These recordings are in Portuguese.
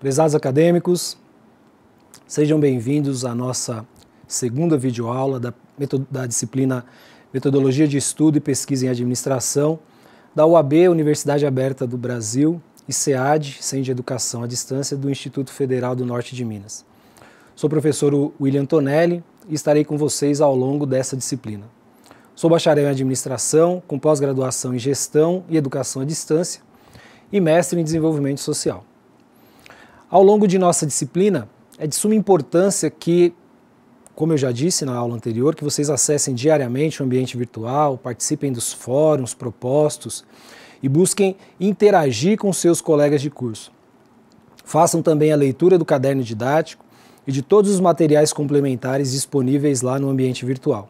Prezados acadêmicos, sejam bem-vindos à nossa segunda videoaula da disciplina Metodologia de Estudo e Pesquisa em Administração da UAB, Universidade Aberta do Brasil, e SEAD, Centro de Educação à Distância, do Instituto Federal do Norte de Minas. Sou o professor William Tonelli e estarei com vocês ao longo dessa disciplina. Sou bacharel em Administração, com pós-graduação em Gestão e Educação à Distância e mestre em Desenvolvimento Social. Ao longo de nossa disciplina, é de suma importância que, como eu já disse na aula anterior, que vocês acessem diariamente o ambiente virtual, participem dos fóruns propostos e busquem interagir com seus colegas de curso. Façam também a leitura do caderno didático e de todos os materiais complementares disponíveis lá no ambiente virtual.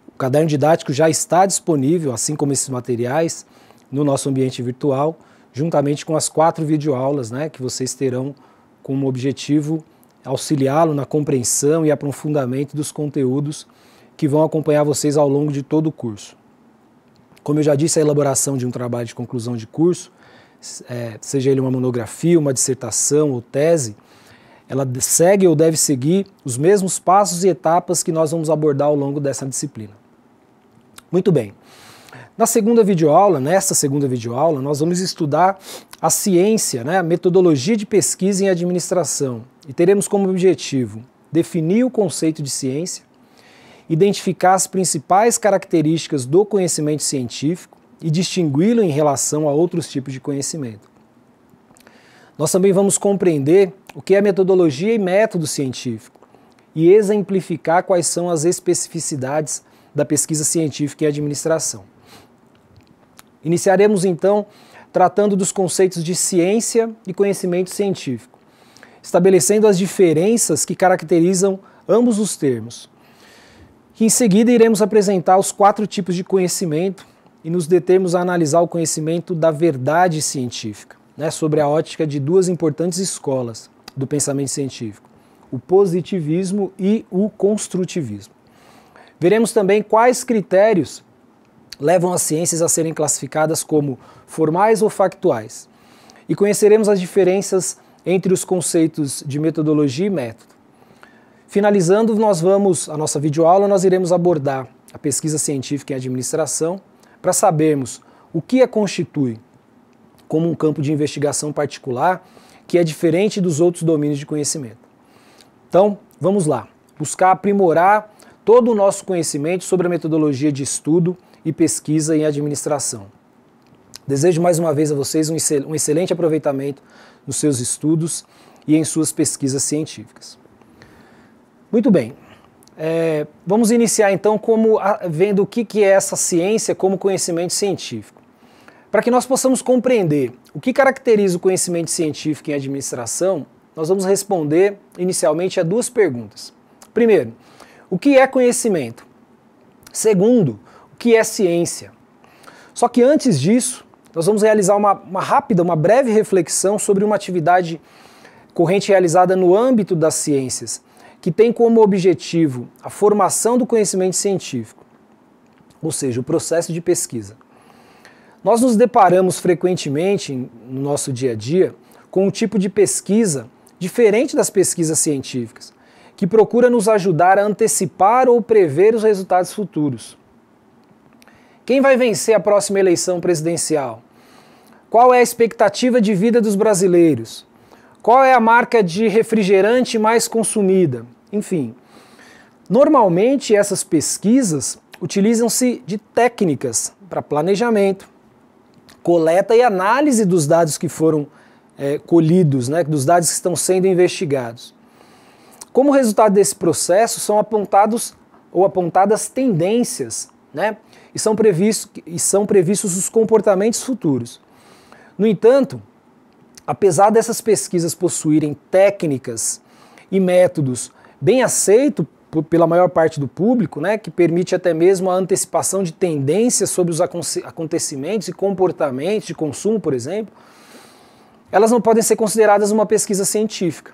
O caderno didático já está disponível, assim como esses materiais, no nosso ambiente virtual, juntamente com as 4 videoaulas, que vocês terão como objetivo auxiliá-lo na compreensão e aprofundamento dos conteúdos que vão acompanhar vocês ao longo de todo o curso. Como eu já disse, a elaboração de um trabalho de conclusão de curso, seja ele uma monografia, uma dissertação ou tese, ela segue ou deve seguir os mesmos passos e etapas que nós vamos abordar ao longo dessa disciplina. Muito bem. Nesta segunda videoaula, nós vamos estudar a ciência, a metodologia de pesquisa em administração, e teremos como objetivo definir o conceito de ciência, identificar as principais características do conhecimento científico e distingui-lo em relação a outros tipos de conhecimento. Nós também vamos compreender o que é metodologia e método científico e exemplificar quais são as especificidades da pesquisa científica em administração. Iniciaremos então tratando dos conceitos de ciência e conhecimento científico, estabelecendo as diferenças que caracterizam ambos os termos. Em seguida iremos apresentar os 4 tipos de conhecimento e nos determos a analisar o conhecimento da verdade científica, sobre a ótica de 2 importantes escolas do pensamento científico, o positivismo e o construtivismo. Veremos também quais critérios levam as ciências a serem classificadas como formais ou factuais. E conheceremos as diferenças entre os conceitos de metodologia e método. Finalizando, a nossa videoaula, nós iremos abordar a pesquisa científica em administração para sabermos o que a constitui como um campo de investigação particular que é diferente dos outros domínios de conhecimento. Então, vamos lá, buscar aprimorar todo o nosso conhecimento sobre a metodologia de estudo e pesquisa em administração. Desejo mais uma vez a vocês um excelente aproveitamento nos seus estudos e em suas pesquisas científicas. Muito bem, vamos iniciar então vendo o que é essa ciência como conhecimento científico. Para que nós possamos compreender o que caracteriza o conhecimento científico em administração, nós vamos responder inicialmente a 2 perguntas. Primeiro, o que é conhecimento? Segundo, o que é ciência? Só que antes disso, nós vamos realizar uma breve reflexão sobre uma atividade corrente realizada no âmbito das ciências, que tem como objetivo a formação do conhecimento científico, ou seja, o processo de pesquisa. Nós nos deparamos frequentemente no nosso dia a dia com um tipo de pesquisa diferente das pesquisas científicas, que procura nos ajudar a antecipar ou prever os resultados futuros. Quem vai vencer a próxima eleição presidencial? Qual é a expectativa de vida dos brasileiros? Qual é a marca de refrigerante mais consumida? Enfim, normalmente essas pesquisas utilizam-se de técnicas para planejamento, coleta e análise dos dados que foram colhidos, dos dados que estão sendo investigados. Como resultado desse processo, são apontadas tendências, e são previstos os comportamentos futuros. No entanto, apesar dessas pesquisas possuírem técnicas e métodos bem aceitos pela maior parte do público, que permite até mesmo a antecipação de tendências sobre os acontecimentos e comportamentos de consumo, por exemplo, elas não podem ser consideradas uma pesquisa científica,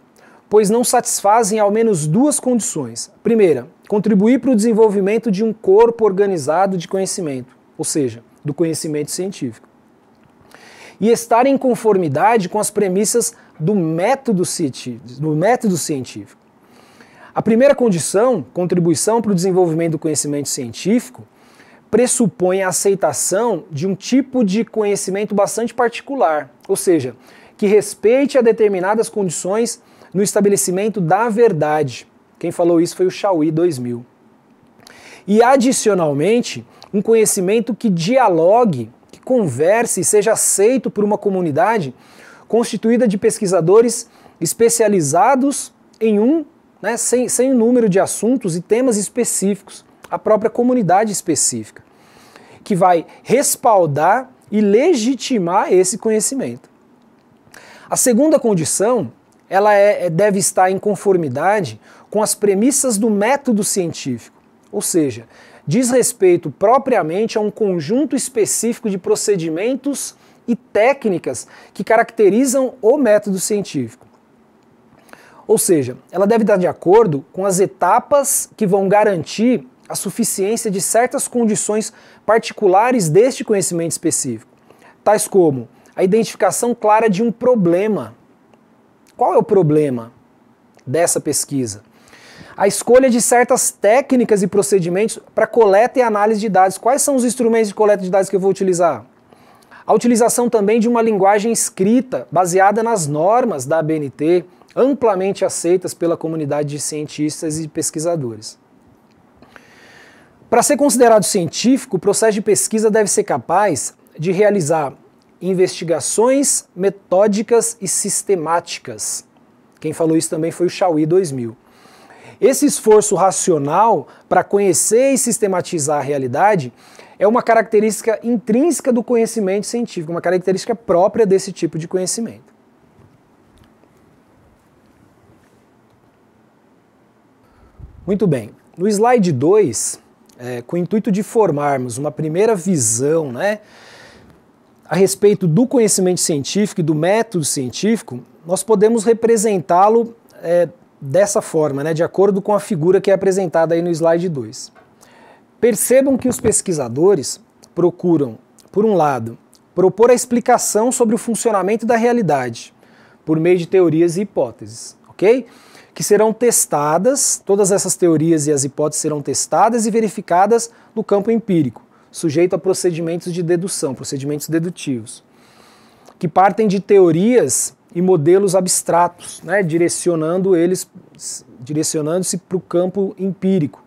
pois não satisfazem ao menos 2 condições. Primeira, contribuir para o desenvolvimento de um corpo organizado de conhecimento, ou seja, do conhecimento científico. e estar em conformidade com as premissas do método científico. A primeira condição, contribuição para o desenvolvimento do conhecimento científico, pressupõe a aceitação de um tipo de conhecimento bastante particular, ou seja, que respeite a determinadas condições no estabelecimento da verdade. Quem falou isso foi o Chauí 2000. E, adicionalmente, um conhecimento que dialogue, que converse e seja aceito por uma comunidade constituída de pesquisadores especializados em sem um número de assuntos e temas específicos, a própria comunidade específica, que vai respaldar e legitimar esse conhecimento. A segunda condição, ela deve estar em conformidade com as premissas do método científico, ou seja, diz respeito propriamente a um conjunto específico de procedimentos e técnicas que caracterizam o método científico. Ou seja, ela deve estar de acordo com as etapas que vão garantir a suficiência de certas condições particulares deste conhecimento específico, tais como a identificação clara de um problema. Qual é o problema dessa pesquisa? A escolha de certas técnicas e procedimentos para coleta e análise de dados. Quais são os instrumentos de coleta de dados que eu vou utilizar? A utilização também de uma linguagem escrita, baseada nas normas da ABNT, amplamente aceitas pela comunidade de cientistas e pesquisadores. Para ser considerado científico, o processo de pesquisa deve ser capaz de realizar investigações metódicas e sistemáticas. Quem falou isso também foi o Chauí 2000. Esse esforço racional para conhecer e sistematizar a realidade é uma característica intrínseca do conhecimento científico, uma característica própria desse tipo de conhecimento. Muito bem. No slide 2, com o intuito de formarmos uma primeira visão, a respeito do conhecimento científico e do método científico, nós podemos representá-lo dessa forma, de acordo com a figura que é apresentada aí no slide 2. Percebam que os pesquisadores procuram, por um lado, propor a explicação sobre o funcionamento da realidade, por meio de teorias e hipóteses, ok? Que serão testadas, todas essas teorias e as hipóteses serão testadas e verificadas no campo empírico, sujeito a procedimentos de dedução, procedimentos dedutivos, que partem de teorias e modelos abstratos, direcionando-se para o campo empírico.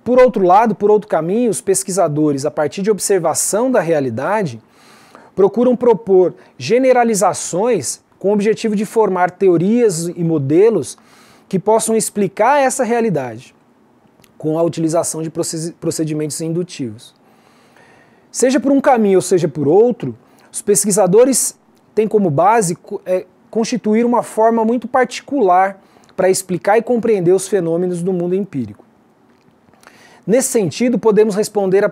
Por outro lado, por outro caminho, os pesquisadores, a partir de observação da realidade, procuram propor generalizações com o objetivo de formar teorias e modelos que possam explicar essa realidade, com a utilização de procedimentos indutivos. Seja por um caminho ou seja por outro, os pesquisadores têm como base constituir uma forma muito particular para explicar e compreender os fenômenos do mundo empírico. Nesse sentido, podemos responder a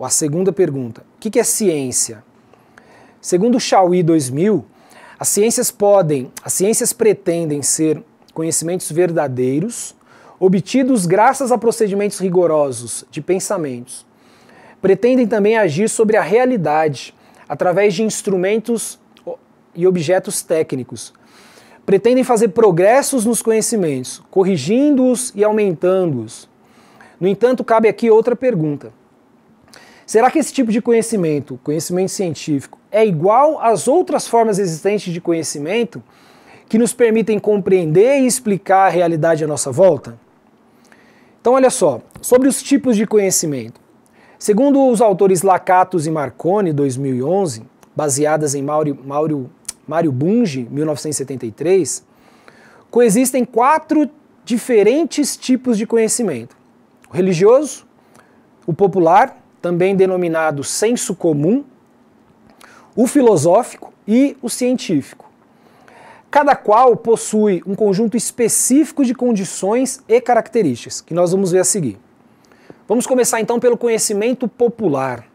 segunda pergunta: o que é ciência? Segundo o Chauí 2000, as ciências pretendem ser conhecimentos verdadeiros, obtidos graças a procedimentos rigorosos de pensamentos. Pretendem também agir sobre a realidade, através de instrumentos e objetos técnicos. Pretendem fazer progressos nos conhecimentos, corrigindo-os e aumentando-os. No entanto, cabe aqui outra pergunta. Será que esse tipo de conhecimento científico, é igual às outras formas existentes de conhecimento que nos permitem compreender e explicar a realidade à nossa volta? Então, olha só, sobre os tipos de conhecimento. Segundo os autores Lakatos e Marconi, 2011, baseadas em Mário Bunge, 1973, coexistem 4 diferentes tipos de conhecimento. O religioso, o popular, também denominado senso comum, o filosófico e o científico. Cada qual possui um conjunto específico de condições e características, que nós vamos ver a seguir. Vamos começar então pelo conhecimento popular,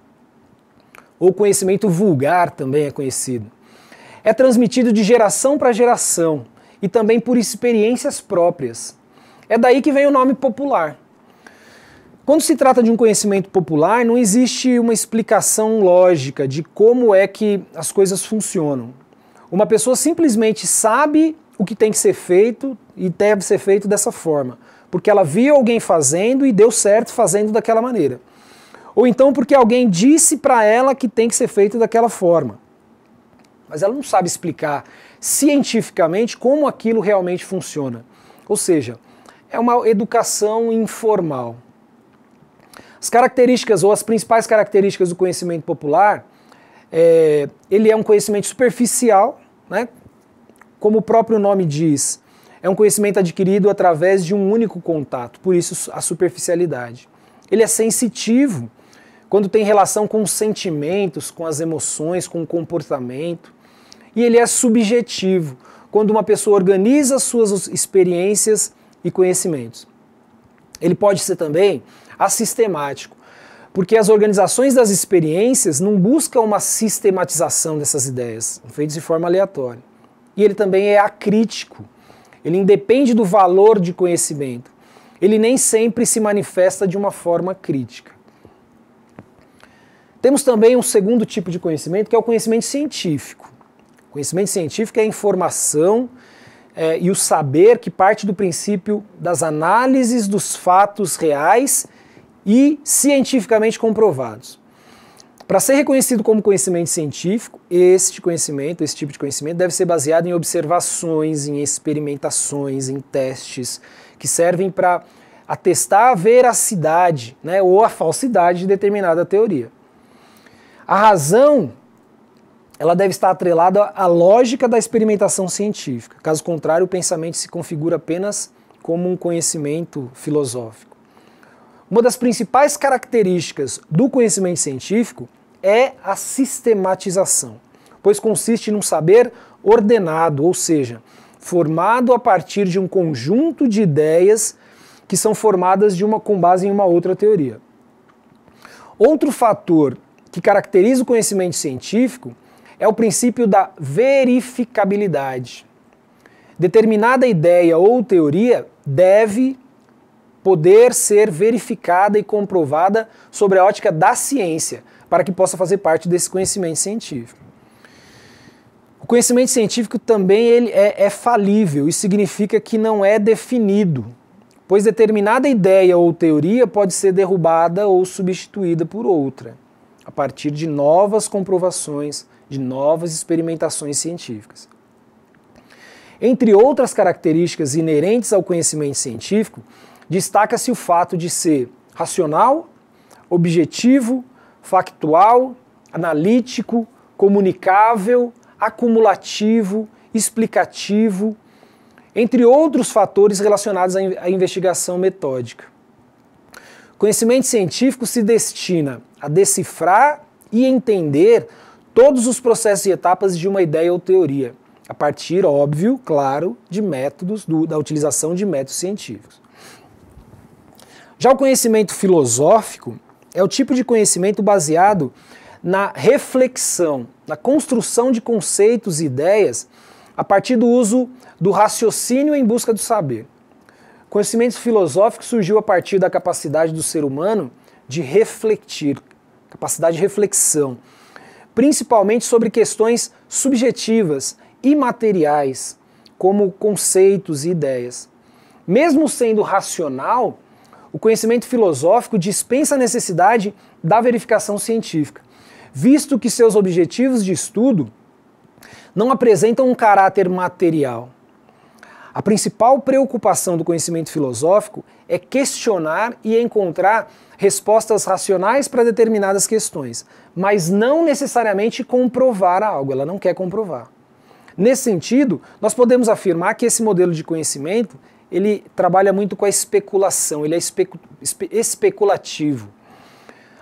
ou conhecimento vulgar também é conhecido. É transmitido de geração para geração e também por experiências próprias. É daí que vem o nome popular. Quando se trata de um conhecimento popular, não existe uma explicação lógica de como é que as coisas funcionam. Uma pessoa simplesmente sabe o que tem que ser feito e deve ser feito dessa forma, porque ela viu alguém fazendo e deu certo fazendo daquela maneira. Ou então porque alguém disse para ela que tem que ser feito daquela forma. Mas ela não sabe explicar cientificamente como aquilo realmente funciona. Ou seja, é uma educação informal. As características ou as principais características do conhecimento popular, ele é um conhecimento superficial, né? Como o próprio nome diz, é um conhecimento adquirido através de um único contato, por isso a superficialidade. Ele é sensitivo, quando tem relação com os sentimentos, com as emoções, com o comportamento. E ele é subjetivo, quando uma pessoa organiza suas experiências e conhecimentos. Ele pode ser também assistemático, porque as organizações das experiências não buscam uma sistematização dessas ideias, feitas de forma aleatória. E ele também é acrítico, ele independe do valor de conhecimento. Ele nem sempre se manifesta de uma forma crítica. Temos também um segundo tipo de conhecimento, que é o conhecimento científico. O conhecimento científico é a informação e o saber que parte do princípio das análises dos fatos reais e cientificamente comprovados. Para ser reconhecido como conhecimento científico, esse tipo de conhecimento deve ser baseado em observações, em experimentações, em testes, que servem para atestar a veracidade, né, ou a falsidade de determinada teoria. A razão, ela deve estar atrelada à lógica da experimentação científica. Caso contrário, o pensamento se configura apenas como um conhecimento filosófico. Uma das principais características do conhecimento científico é a sistematização, pois consiste num saber ordenado, ou seja, formado a partir de um conjunto de ideias que são formadas com base em uma outra teoria. Outro fator que caracteriza o conhecimento científico é o princípio da verificabilidade. Determinada ideia ou teoria deve poder ser verificada e comprovada sobre a ótica da ciência, para que possa fazer parte desse conhecimento científico. O conhecimento científico também ele é falível, isso significa que não é definido, pois determinada ideia ou teoria pode ser derrubada ou substituída por outra, a partir de novas comprovações, de novas experimentações científicas. Entre outras características inerentes ao conhecimento científico, destaca-se o fato de ser racional, objetivo, factual, analítico, comunicável, acumulativo, explicativo, entre outros fatores relacionados à investigação metódica. O conhecimento científico se destina a decifrar e entender todos os processos e etapas de uma ideia ou teoria, a partir, óbvio, claro, de métodos, da utilização de métodos científicos. Já o conhecimento filosófico é o tipo de conhecimento baseado na reflexão, na construção de conceitos e ideias a partir do uso do raciocínio em busca do saber. O conhecimento filosófico surgiu a partir da capacidade do ser humano de refletir, capacidade de reflexão, principalmente sobre questões subjetivas, imateriais, como conceitos e ideias. Mesmo sendo racional, o conhecimento filosófico dispensa a necessidade da verificação científica, visto que seus objetivos de estudo não apresentam um caráter material. A principal preocupação do conhecimento filosófico é questionar e encontrar respostas racionais para determinadas questões, mas não necessariamente comprovar algo, ela não quer comprovar. Nesse sentido, nós podemos afirmar que esse modelo de conhecimento ele trabalha muito com a especulação, ele é especulativo.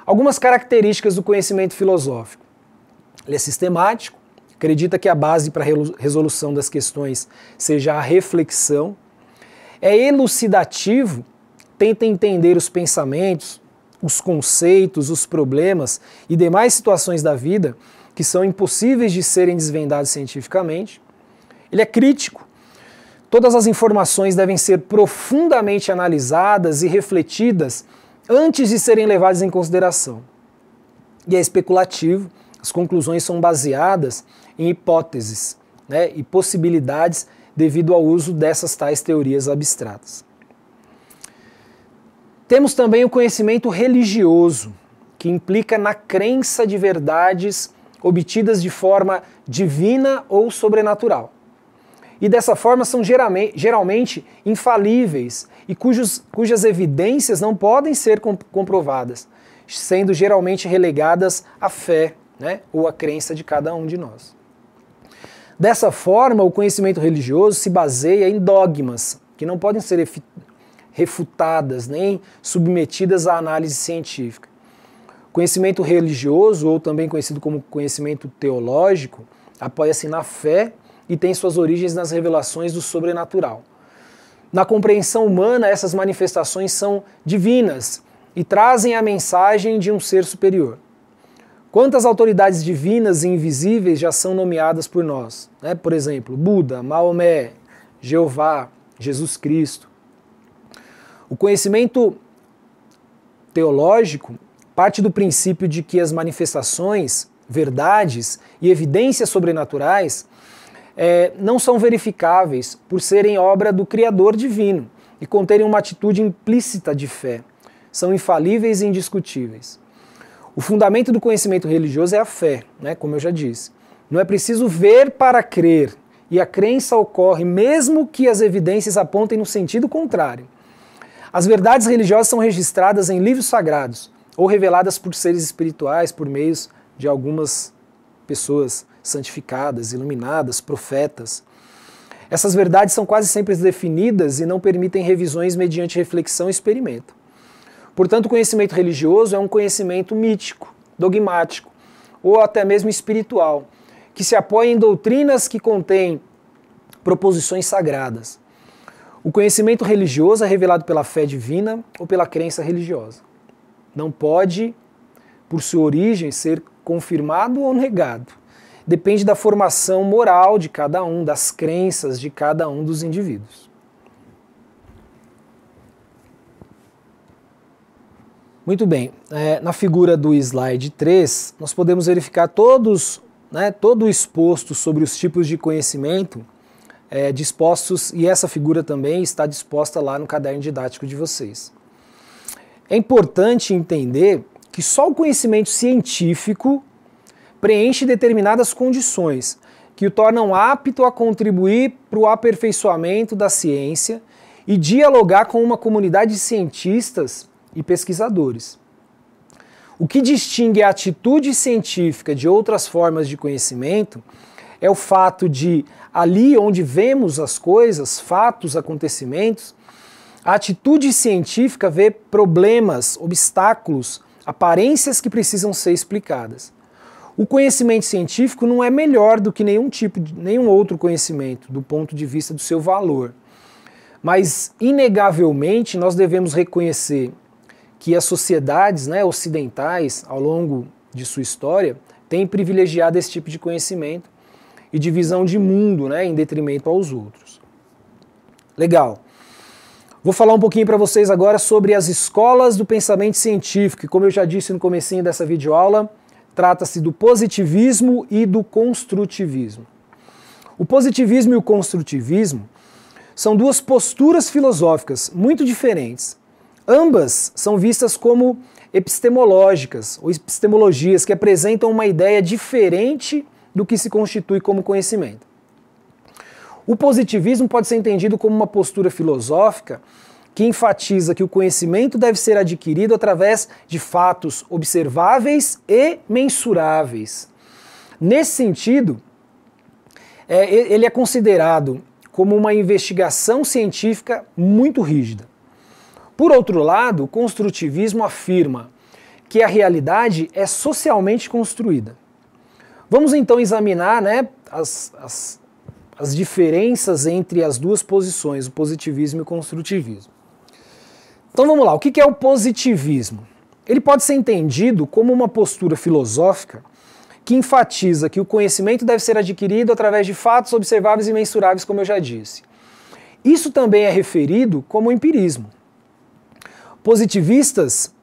Algumas características do conhecimento filosófico. Ele é sistemático, acredita que a base para a resolução das questões seja a reflexão. É elucidativo, tenta entender os pensamentos, os conceitos, os problemas e demais situações da vida que são impossíveis de serem desvendados cientificamente. Ele é crítico. Todas as informações devem ser profundamente analisadas e refletidas antes de serem levados em consideração. E é especulativo, as conclusões são baseadas em hipóteses, né, e possibilidades devido ao uso dessas tais teorias abstratas. Temos também o conhecimento religioso, que implica na crença de verdades obtidas de forma divina ou sobrenatural. E dessa forma são geralmente infalíveis e cujas evidências não podem ser comprovadas, sendo geralmente relegadas à fé, né, ou à crença de cada um de nós. Dessa forma, o conhecimento religioso se baseia em dogmas, que não podem ser refutadas nem submetidas à análise científica. O conhecimento religioso, ou também conhecido como conhecimento teológico, apoia-se na fé e tem suas origens nas revelações do sobrenatural. Na compreensão humana, essas manifestações são divinas e trazem a mensagem de um ser superior. Quantas autoridades divinas e invisíveis já são nomeadas por nós? Né? Por exemplo, Buda, Maomé, Jeová, Jesus Cristo. O conhecimento teológico parte do princípio de que as manifestações, verdades e evidências sobrenaturais não são verificáveis por serem obra do Criador divino e conterem uma atitude implícita de fé. São infalíveis e indiscutíveis. O fundamento do conhecimento religioso é a fé, né, como eu já disse. Não é preciso ver para crer, e a crença ocorre mesmo que as evidências apontem no sentido contrário. As verdades religiosas são registradas em livros sagrados, ou reveladas por seres espirituais por meio de algumas pessoas santificadas, iluminadas, profetas. Essas verdades são quase sempre definidas e não permitem revisões mediante reflexão e experimento. Portanto, o conhecimento religioso é um conhecimento mítico, dogmático, ou até mesmo espiritual, que se apoia em doutrinas que contêm proposições sagradas. O conhecimento religioso é revelado pela fé divina ou pela crença religiosa. Não pode, por sua origem, ser confirmado ou negado. Depende da formação moral de cada um, das crenças de cada um dos indivíduos. Muito bem, na figura do slide 3, nós podemos verificar todo o exposto sobre os tipos de conhecimento dispostos, e essa figura também está disposta lá no caderno didático de vocês. É importante entender que só o conhecimento científico preenche determinadas condições que o tornam apto a contribuir para o aperfeiçoamento da ciência e dialogar com uma comunidade de cientistas e pesquisadores. O que distingue a atitude científica de outras formas de conhecimento é o fato de, ali onde vemos as coisas, fatos, acontecimentos, a atitude científica vê problemas, obstáculos, aparências que precisam ser explicadas. O conhecimento científico não é melhor do que nenhum outro conhecimento, do ponto de vista do seu valor. Mas, inegavelmente, nós devemos reconhecer que as sociedades ocidentais, ao longo de sua história, têm privilegiado esse tipo de conhecimento e de visão de mundo, em detrimento aos outros. Legal. Vou falar um pouquinho para vocês agora sobre as escolas do pensamento científico, e como eu já disse no comecinho dessa videoaula, trata-se do positivismo e do construtivismo. O positivismo e o construtivismo são duas posturas filosóficas muito diferentes. Ambas são vistas como epistemológicas, ou epistemologias, que apresentam uma ideia diferente do que se constitui como conhecimento. O positivismo pode ser entendido como uma postura filosófica que enfatiza que o conhecimento deve ser adquirido através de fatos observáveis e mensuráveis. Nesse sentido, ele é considerado como uma investigação científica muito rígida. Por outro lado, o construtivismo afirma que a realidade é socialmente construída. Vamos então examinar as diferenças entre as duas posições, o positivismo e o construtivismo. Então vamos lá, o que é o positivismo? Ele pode ser entendido como uma postura filosófica que enfatiza que o conhecimento deve ser adquirido através de fatos observáveis e mensuráveis, como eu já disse. Isso também é referido como empirismo. Positivistas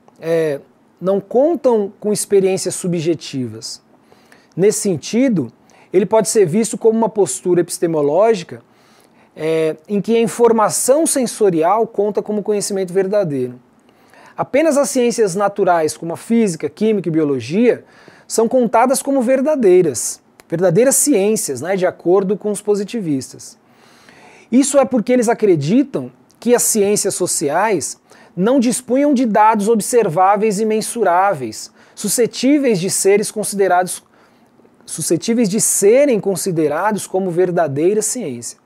não contam com experiências subjetivas. Nesse sentido, ele pode ser visto como uma postura epistemológica em que a informação sensorial conta como conhecimento verdadeiro. Apenas as ciências naturais, como a física, química e biologia, são contadas como verdadeiras ciências, né, de acordo com os positivistas. Isso é porque eles acreditam que as ciências sociais não dispunham de dados observáveis e mensuráveis, suscetíveis de serem considerados como verdadeira ciência.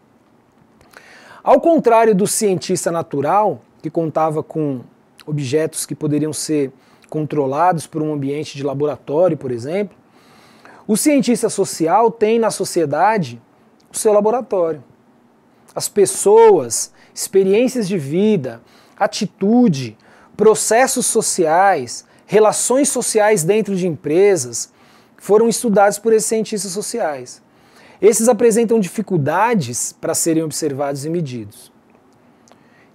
Ao contrário do cientista natural, que contava com objetos que poderiam ser controlados por um ambiente de laboratório, por exemplo, o cientista social tem na sociedade o seu laboratório. As pessoas, experiências de vida, atitude, processos sociais, relações sociais dentro de empresas, foram estudados por esses cientistas sociais. Esses apresentam dificuldades para serem observados e medidos.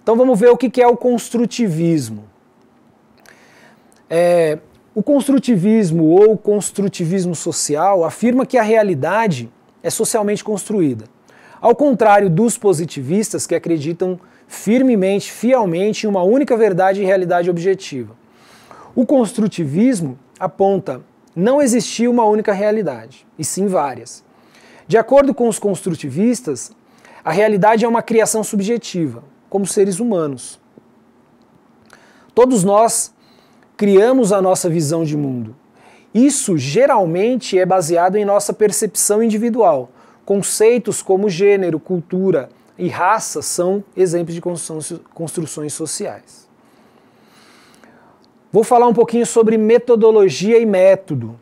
Então vamos ver o que é o construtivismo. O construtivismo ou construtivismo social afirma que a realidade é socialmente construída. Ao contrário dos positivistas que acreditam firmemente, fielmente em uma única verdade e realidade objetiva. O construtivismo aponta não existir uma única realidade, e sim várias. De acordo com os construtivistas, a realidade é uma criação subjetiva, como seres humanos. Todos nós criamos a nossa visão de mundo. Isso geralmente é baseado em nossa percepção individual. Conceitos como gênero, cultura e raça são exemplos de construções sociais. Vou falar um pouquinho sobre metodologia e método.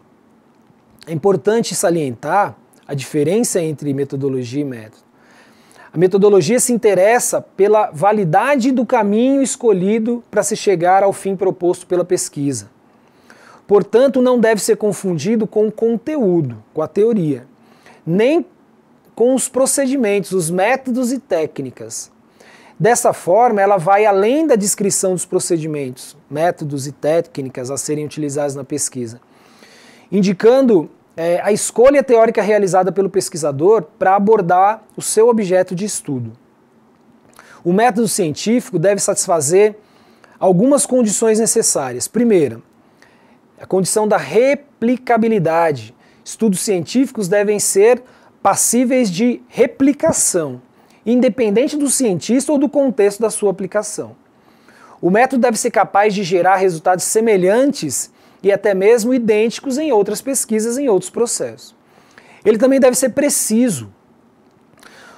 É importante salientar a diferença entre metodologia e método. A metodologia se interessa pela validade do caminho escolhido para se chegar ao fim proposto pela pesquisa. Portanto, não deve ser confundido com o conteúdo, com a teoria, nem com os procedimentos, os métodos e técnicas. Dessa forma, ela vai além da descrição dos procedimentos, métodos e técnicas a serem utilizados na pesquisa, indicando a escolha teórica realizada pelo pesquisador para abordar o seu objeto de estudo. O método científico deve satisfazer algumas condições necessárias. Primeira, a condição da replicabilidade. Estudos científicos devem ser passíveis de replicação, independente do cientista ou do contexto da sua aplicação. O método deve ser capaz de gerar resultados semelhantes e até mesmo idênticos em outras pesquisas, em outros processos. Ele também deve ser preciso.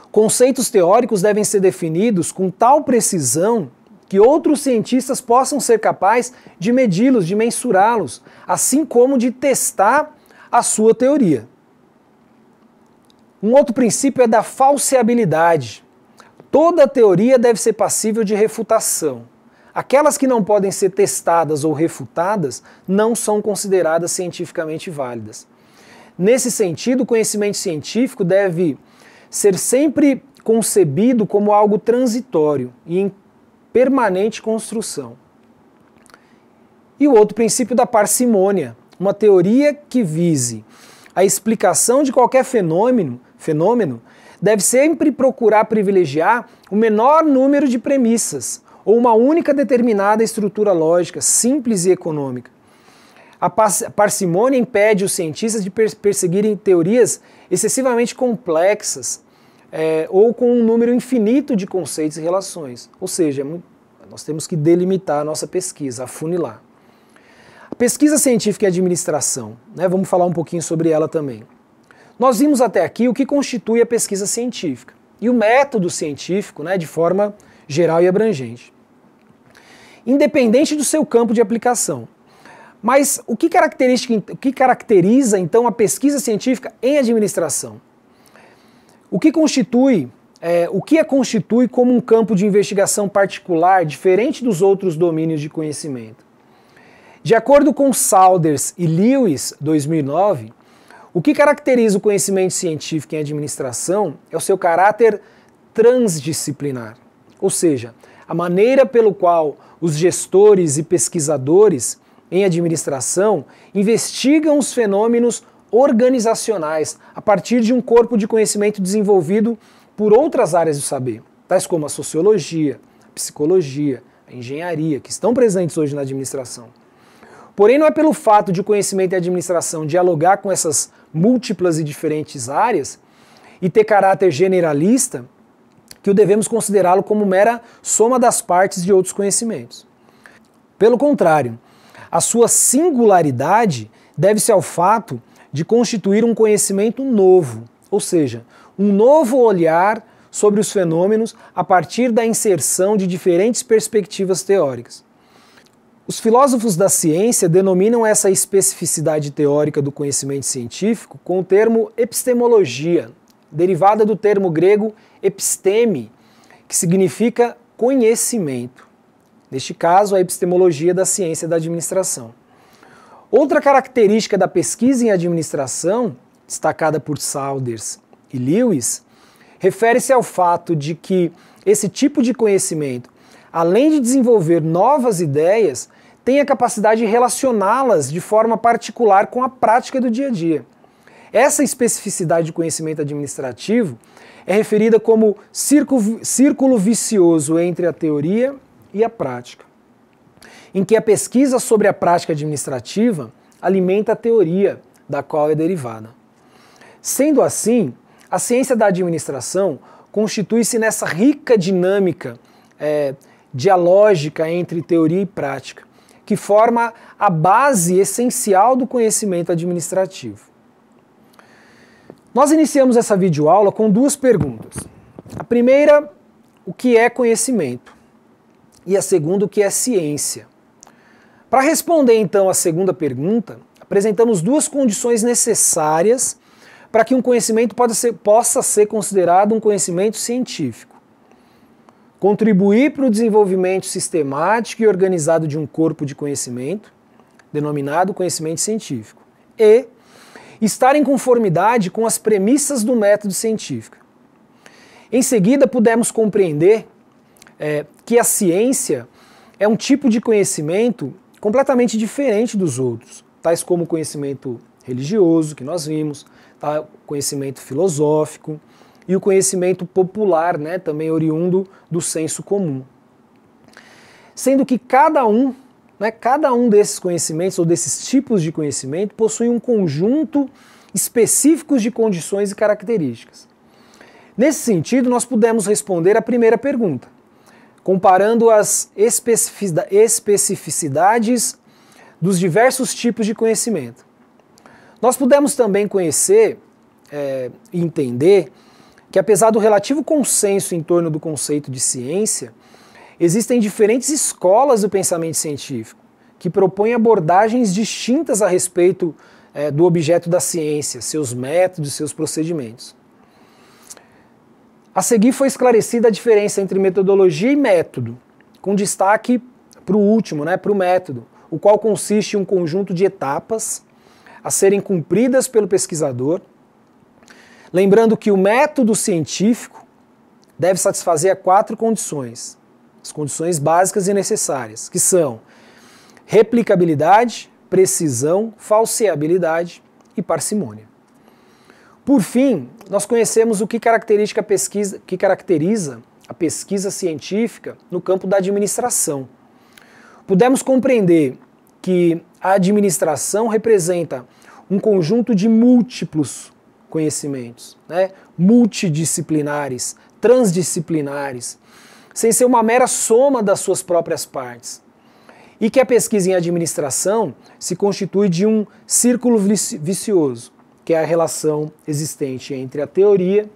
Conceitos teóricos devem ser definidos com tal precisão que outros cientistas possam ser capazes de medi-los, de mensurá-los, assim como de testar a sua teoria. Um outro princípio é da falseabilidade. Toda teoria deve ser passível de refutação. Aquelas que não podem ser testadas ou refutadas não são consideradas cientificamente válidas. Nesse sentido, o conhecimento científico deve ser sempre concebido como algo transitório e em permanente construção. E o outro princípio da parcimônia, uma teoria que vise a explicação de qualquer fenômeno deve sempre procurar privilegiar o menor número de premissas, ou uma única determinada estrutura lógica, simples e econômica. A parcimônia impede os cientistas de perseguirem teorias excessivamente complexas ou com um número infinito de conceitos e relações. Ou seja, nós temos que delimitar a nossa pesquisa, afunilar. A pesquisa científica e administração, vamos falar um pouquinho sobre ela também. Nós vimos até aqui o que constitui a pesquisa científica e o método científico, de forma geral e abrangente, independente do seu campo de aplicação. Mas o que caracteriza então a pesquisa científica em administração? O que a constitui como um campo de investigação particular, diferente dos outros domínios de conhecimento? De acordo com Saunders e Lewis, 2009, o que caracteriza o conhecimento científico em administração é o seu caráter transdisciplinar, ou seja, a maneira pelo qual os gestores e pesquisadores em administração investigam os fenômenos organizacionais a partir de um corpo de conhecimento desenvolvido por outras áreas do saber, tais como a sociologia, a psicologia, a engenharia, que estão presentes hoje na administração. Porém, não é pelo fato de o conhecimento e a administração dialogar com essas múltiplas e diferentes áreas e ter caráter generalista que o devemos considerá-lo como mera soma das partes de outros conhecimentos. Pelo contrário, a sua singularidade deve-se ao fato de constituir um conhecimento novo, ou seja, um novo olhar sobre os fenômenos a partir da inserção de diferentes perspectivas teóricas. Os filósofos da ciência denominam essa especificidade teórica do conhecimento científico com o termo epistemologia, derivada do termo grego episteme, que significa conhecimento. Neste caso, a epistemologia da ciência da administração. Outra característica da pesquisa em administração, destacada por Saunders e Lewis, refere-se ao fato de que esse tipo de conhecimento, além de desenvolver novas ideias, tem a capacidade de relacioná-las de forma particular com a prática do dia a dia. Essa especificidade de conhecimento administrativo é referida como círculo vicioso entre a teoria e a prática, em que a pesquisa sobre a prática administrativa alimenta a teoria da qual é derivada. Sendo assim, a ciência da administração constitui-se nessa rica dinâmica dialógica entre teoria e prática, que forma a base essencial do conhecimento administrativo. Nós iniciamos essa videoaula com duas perguntas. A primeira, o que é conhecimento? E a segunda, o que é ciência? Para responder então a segunda pergunta, apresentamos duas condições necessárias para que um conhecimento possa ser considerado um conhecimento científico. Contribuir para o desenvolvimento sistemático e organizado de um corpo de conhecimento, denominado conhecimento científico, e estar em conformidade com as premissas do método científico. Em seguida, pudemos compreender que a ciência é um tipo de conhecimento completamente diferente dos outros, tais como o conhecimento religioso, que nós vimos, o conhecimento filosófico e o conhecimento popular, também oriundo do senso comum. Sendo que cada um desses conhecimentos ou desses tipos de conhecimento possui um conjunto específico de condições e características. Nesse sentido, nós pudemos responder a primeira pergunta, comparando as especificidades dos diversos tipos de conhecimento. Nós pudemos também conhecer e entender que, apesar do relativo consenso em torno do conceito de ciência, existem diferentes escolas do pensamento científico que propõem abordagens distintas a respeito do objeto da ciência, seus métodos e seus procedimentos. A seguir foi esclarecida a diferença entre metodologia e método, com destaque para o último, para o método, o qual consiste em um conjunto de etapas a serem cumpridas pelo pesquisador, lembrando que o método científico deve satisfazer a 4 condições, as condições básicas e necessárias, que são replicabilidade, precisão, falseabilidade e parcimônia. Por fim, nós conhecemos o que caracteriza a pesquisa científica no campo da administração. Pudemos compreender que a administração representa um conjunto de múltiplos conhecimentos, multidisciplinares, transdisciplinares, sem ser uma mera soma das suas próprias partes. E que a pesquisa em administração se constitui de um círculo vicioso, que é a relação existente entre a teoria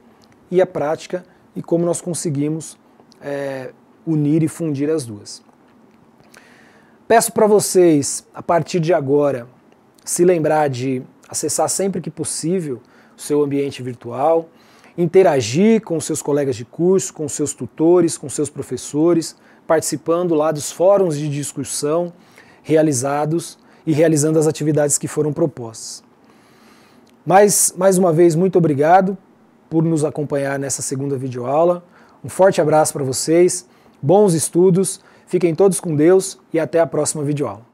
e a prática e como nós conseguimos unir e fundir as duas. Peço para vocês, a partir de agora, se lembrar de acessar sempre que possível o seu ambiente virtual, interagir com os seus colegas de curso, com os seus tutores, com seus professores, participando lá dos fóruns de discussão realizados e realizando as atividades que foram propostas. Mais uma vez, muito obrigado por nos acompanhar nessa segunda videoaula. Um forte abraço para vocês, Bons estudos, fiquem todos com Deus e até a próxima videoaula.